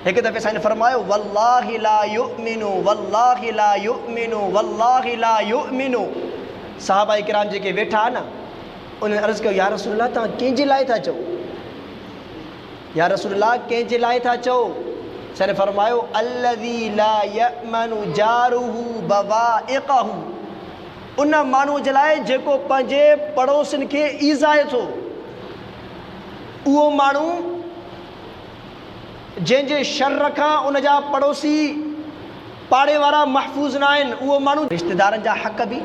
एक दफ़े साईं फरमायो वल्लाहि ला युमिनु वल्लाहि ला युमिनु वल्लाहि ला युमिनु। सहाबा किराम जेके वेठा न उन अर्ज़ कयो या रसूलल्लाह तव्हां कंहिंजे लाइ था चओ, या रसूलल्लाह कंहिंजे लाइ था चओ? साईं फरमायो अल्लज़ी ला यमनु जारुहु बवाइक़हु, उन माण्हू जे लाइ जेको पंहिंजे पड़ोसिन खे ईज़ाए थो। उहो माण्हू जंहिंजे शर खां उन जा पड़ोसी पाड़े वारा महफ़ूज़ न आहिनि, उहो माण्हू रिश्तेदारनि जा हक़ बि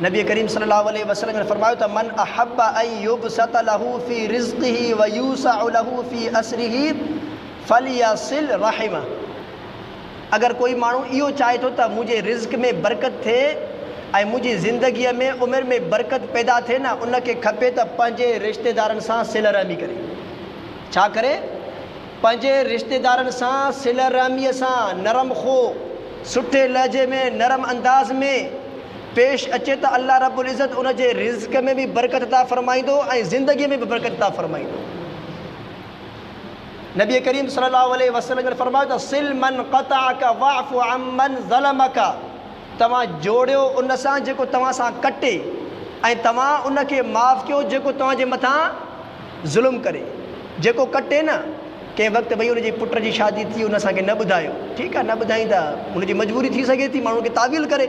नबी करीम सल्लल्लाहु अलैहि वसल्लम ने फरमायो त मन अहब्ब अन युबसत लहू फी रिज़्क़िही व यूसअ लहू फी असरिही फलियसिल रहिमह। अगर कोई माण्हू इहो चाहे थो त मुंहिंजे रिज़्क़ में बरकत थिए ऐं मुंहिंजी ज़िंदगीअ में उमिरि में बरकत पैदा थिए न, उनखे खपे त पंहिंजे रिश्तेदारनि सां सिल रहमी करे। छा करे? पंहिंजे रिश्तेदारनि सां सिल रहमीअ सां नरम खो सुठे लहजे में नरम अंदाज़ में पेश अचे त अल्लाह रब्बुल इज़्ज़त उन जे रिज़्क़ में बि बरकत अता फरमाईंदो ऐं ज़िंदगीअ में बि बरकत अता फरमाईंदो। नबी करीम सल्लल्लाहु अलैहि वसल्लम ने फरमायो त सिल मन क़तअक वअफ़ु अम्मन ज़लमक, तव्हां जोड़ियो उन सां जेको तव्हां सां कटे ऐं तव्हां उनखे माफ़ कयो जेको तव्हांजे मथां ज़ुल्म करे। जेको कटे न कंहिं वक़्तु भई उनजे पुट जी शादी थी उन असांखे न ॿुधायो, ठीकु आहे न ॿुधाईंदा उनजी मजबूरी थी सघे थी, माण्हू खे तावील करे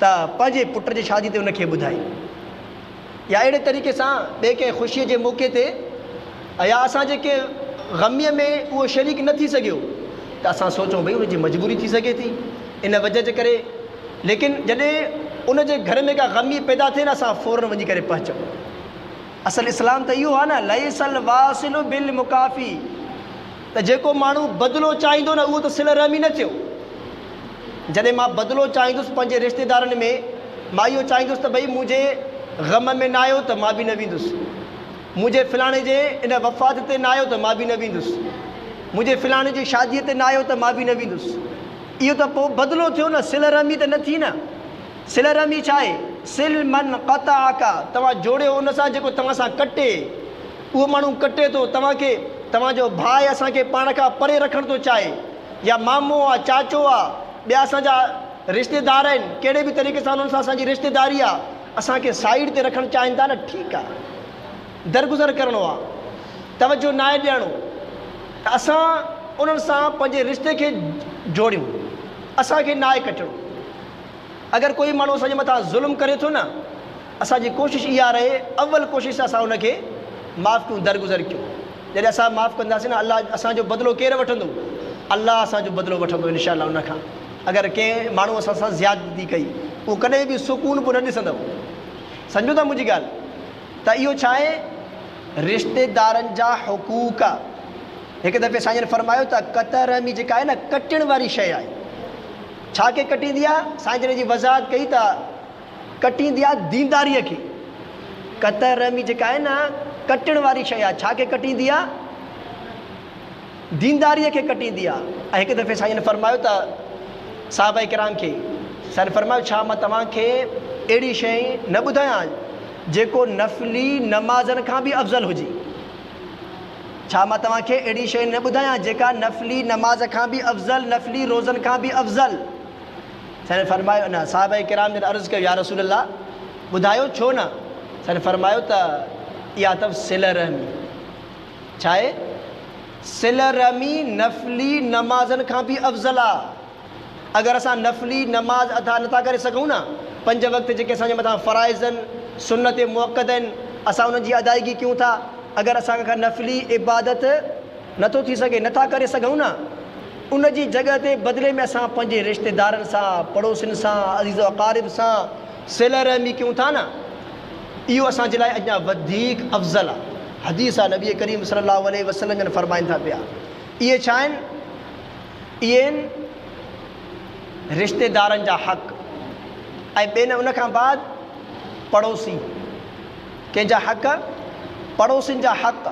त पंहिंजे पुट जी शादी ते उनखे ॿुधाई, या अहिड़े तरीक़े सां ॿिए कंहिं ख़ुशीअ जे मौक़े ते, या असां जेके ग़मीअ में उहो शरीक न थी सघियो त असां सोचूं भई उनजी मजबूरी थी सघे थी इन वजह जे करे। लेकिन जॾहिं उनजे घर में का ग़मी पैदा थिए न असां फ़ौरन वञी करे पहुचूं। असल इस्लाम त इहो आहे न लैसल वासिलु बिल मुकाफ़ी, त जेको माण्हू बदिलो चाहींदो न उहो त सिल रहमी न थियो। जॾहिं मां बदिलो चाहींदुसि पंहिंजे रिश्तेदारनि में, मां इहो चाहींदुसि त भई मुंहिंजे ग़म में न आयो त मां बि न वेंदुसि, मुंहिंजे फ़लाणे जे इन वफ़ात ते न आयो त मां बि न वेंदुसि, मुंहिंजे फ़लाणे जी शादीअ ते न आयो त मां बि न वेंदुसि। इहो त पोइ बदिलो थियो न, सिल रहमी त न थी न। सिल रहमी छा आहे? सिल मन क़तअक, तव्हां जोड़ियो उन सां जेको तव्हां सां कटे। उहो माण्हू कटे थो तव्हांखे, तव्हांजो भाउ असांखे पाण खां परे रखणु थो चाहे, या मामो आहे चाचो आहे ॿिया असांजा रिश्तेदार आहिनि, कहिड़े बि तरीक़े सां उन्हनि सां असांजी रिश्तेदारी आहे, असांखे साइड ते रखणु चाहिनि था न, ठीकु आहे दरगुज़र करिणो आहे, तवजो न आहे ॾियणो, त असां उन्हनि सां पंहिंजे रिश्ते खे जोड़ियूं, असांखे न आहे कटणो। अगरि कोई माण्हू असांजे मथां ज़ुल्म करे थो न, असांजी कोशिशि इहा रहे अव्वल कोशिशि असां उनखे माफ़ु कयूं, दरगुज़र कयूं। जॾहिं असां माफ़ु कंदासीं न अलाह असांजो बदिलो केरु वठंदो? अलाह असांजो बदिलो वठंदो इनशाअल्लाह उन खां। अगरि कंहिं माण्हू असां सां ज़्यादती कई उहो कॾहिं बि सुकून बि न ॾिसंदव। सम्झो था मुंहिंजी ॻाल्हि? त इहो छा आहे? रिश्तेदारनि जा हुक़ूक़। हिकु दफ़े साईं जन फरमायो त क़तर रहमी जेका आहे न कटण वारी शइ आहे। छा खे कटींदी आहे? साईं जन जी वज़ाहत कई त कटींदी आहे दीनदारीअ खे। क़तर रहमी जेका आहे न कटण वारी शइ आहे। छा खे कटींदी आहे? दीनदारीअ खे कटींदी आहे। ऐं हिकु दफ़े साईं जन फरमायो त साहबा किराम खे, साईं फरमायो छा मां तव्हांखे अहिड़ी शइ न ॿुधायां जेको नफ़ली नमाज़नि खां बि अफ़ज़ल हुजे? छा मां तव्हांखे अहिड़ी शइ न ॿुधायां जेका नफ़ली नमाज़ खां बि अफ़ज़ल, नफ़ली रोज़नि खां बि अफ़ज़ल? साईं फरमायो न। साहबा किराम जन अर्ज़ु कयो या रसूल अल्लाह ॿुधायो छो न? साईं फरमायो त इहा अथव सिल रहमी। छा आहे? सिल रहमी नफ़ली नमाज़नि खां बि अफ़ज़ल आहे। अगरि असां नफ़ली नमाज़ अदा नथा करे सघूं न, 5 वक़्त जेके असांजे मथां फ़राइज़ आहिनि, सुन्नत मुअक्कद आहिनि, असां उन्हनि जी अदायगी कयूं था। अगरि असांखां नफ़ली इबादत नथो थी सघे, नथा करे सघूं न, उन जी जॻह ते बदिले में असां पंहिंजे रिश्तेदारनि सां, पड़ोसियुनि सां, अज़ीज़ अक़ारिब सां सिल रहमी कयूं था न, इहो असांजे लाइ अञा वधीक अफ़ज़ल आहे। हदीस आहे नबी करीम सल्लल्लाहु अलैहि वसल्लम जन फरमाइनि था पिया। इहे छा आहिनि? इहे आहिनि रिश्तेदारनि जा हक़। ऐं ॿिए न उन खां बाद पड़ोसी, कंहिंजा हक़? पड़ोसियुनि जा हक़।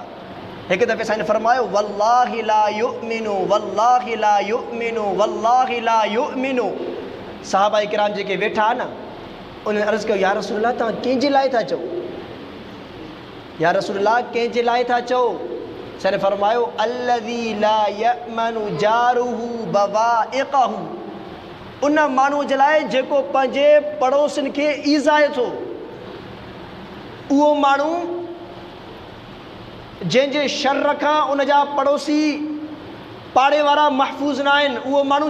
हिकु दफ़े साईं फरमायो वल्लाहि ला युमिनु वल्लाहि ला युमिनु वल्लाहि ला युमिनु। सहाबा किराम जेके वेठा न उन्हनि अर्ज़ु कयो या रसूल तव्हां कंहिंजे लाइ था चओ? या रसूल कंहिंजे लाइ था चओ? सन फरमायो अल्लज़ी ला यअमनु जारुहु बवाइक़हु, उन माण्हू जे लाइ जेको पंहिंजे पड़ोसिन खे ईज़ाए थो। उहो माण्हू जंहिंजे शर खां उन जा पड़ोसी पाड़े वारा महफ़ूज़ न आहिनि, उहो माण्हू